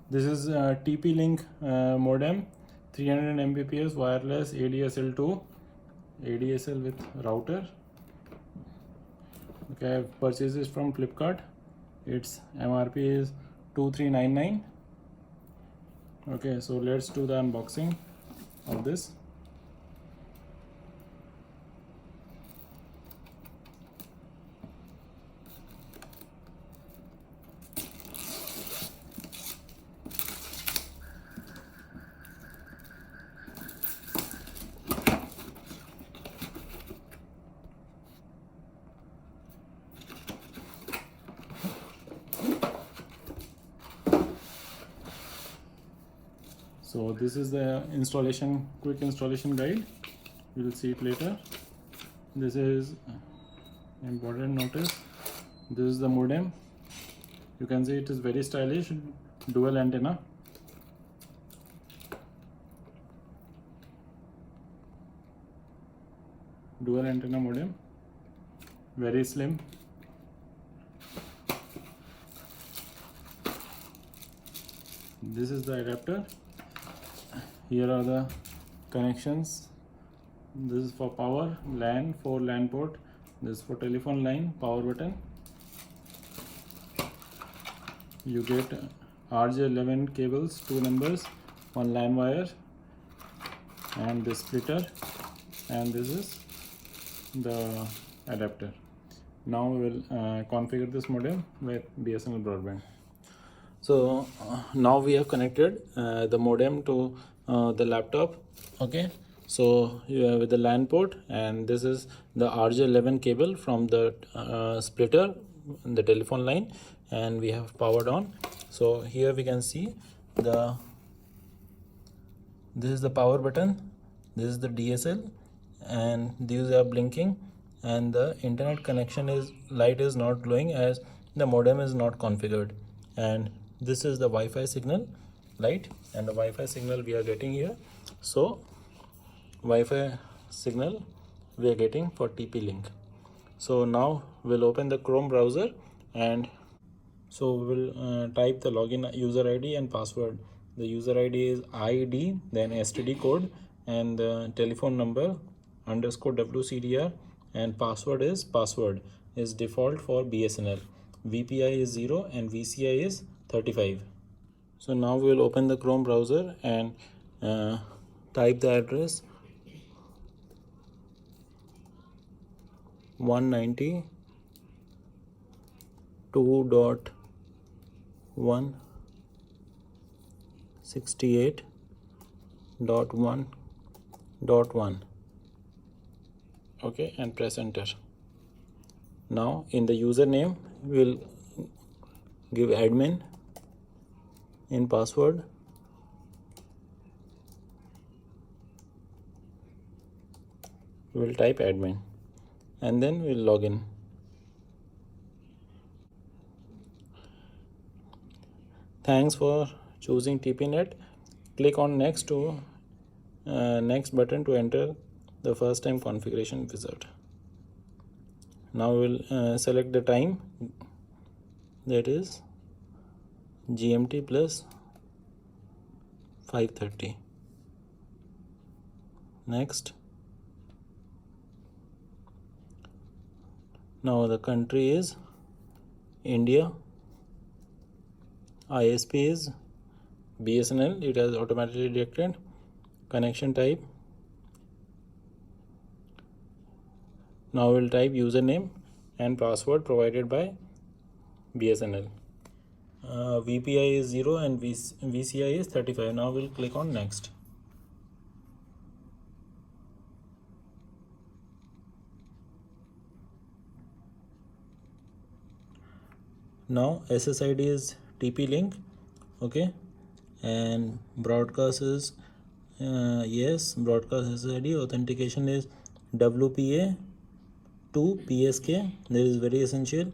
This is TP-Link modem, 300 Mbps wireless ADSL2, ADSL with router. Okay, I've purchased this from Flipkart. Its MRP is 2399. Okay, so let's do the unboxing of this. So this is the quick installation guide. You will see it later. This is important notice. This is the modem. You can see it is very stylish, dual antenna. Dual antenna modem, very slim. This is the adapter. Here are the connections. This is for power, LAN, 4 LAN port. This is for telephone line, power button. You get RJ11 cables, 2 numbers, 1 LAN wire, and this splitter, and this is the adapter. Now we will configure this modem with BSNL broadband. So now we have connected the modem to the laptop. Okay, so with the LAN port, and this is the RJ11 cable from the splitter, the telephone line, and we have powered on. So here we can see this is the power button, this is the DSL, and these are blinking, and the internet connection light is not glowing as the modem is not configured. And this is the Wi-Fi signal light, and the Wi-Fi signal we are getting here. So Wi-Fi signal we are getting for TP-Link. So now we'll open the Chrome browser, and so we'll type the login user ID and password. The user ID is ID, then STD code, and the telephone number _WCDR, and password is default for BSNL. VPI is 0 and VCI is 35. So now we will open the Chrome browser and type the address 192.168.1.1. Okay, and press enter. Now in the username we will give admin. In password we will type admin, and then we will log in. Thanks for choosing TPNet. Click on next button to enter the first time configuration wizard. Now we will select the time, that is GMT plus 5:30. Next. Now the country is India. ISP is BSNL. It has automatically detected. Connection type. Now we'll type username and password provided by BSNL. VPI is 0 and VCI is 35. Now we'll click on next. Now SSID is TP-Link. Okay, and broadcast is yes, broadcast SSID. Authentication is WPA to PSK. There is very essential.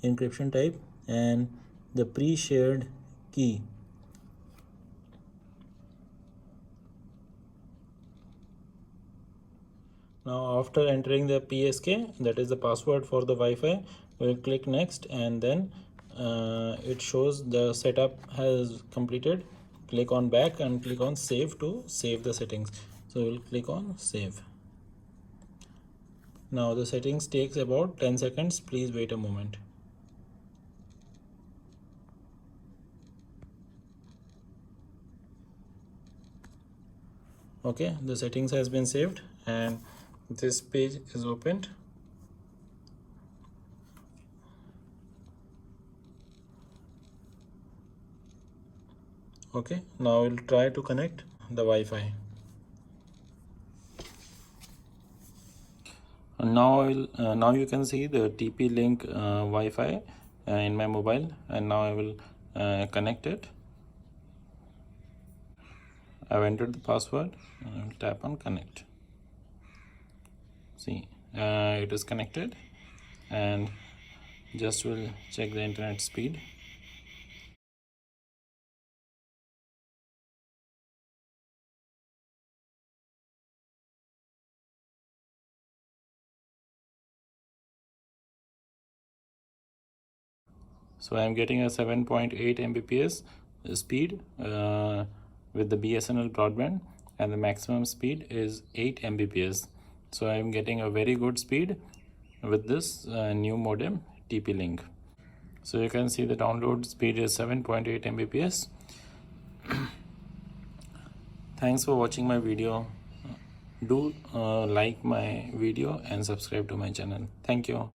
Encryption type and the pre-shared key. Now after entering the PSK, that is the password for the Wi-Fi, we'll click next, and then it shows the setup has completed. Click on back and click on save to save the settings. So we'll click on save. Now the settings takes about 10 seconds. Please wait a moment. Okay, the settings has been saved and this page is opened. Okay, now we'll try to connect the Wi-Fi. Now you can see the TP link Wi-Fi in my mobile, and now I will connect it. I've entered the password. I will tap on connect. See, it is connected, and just will check the internet speed. So I am getting a 7.8 Mbps speed with the BSNL broadband, and the maximum speed is 8 Mbps. So I am getting a very good speed with this new modem TP link. So you can see the download speed is 7.8 Mbps. Thanks for watching my video. Do like my video and subscribe to my channel. Thank you.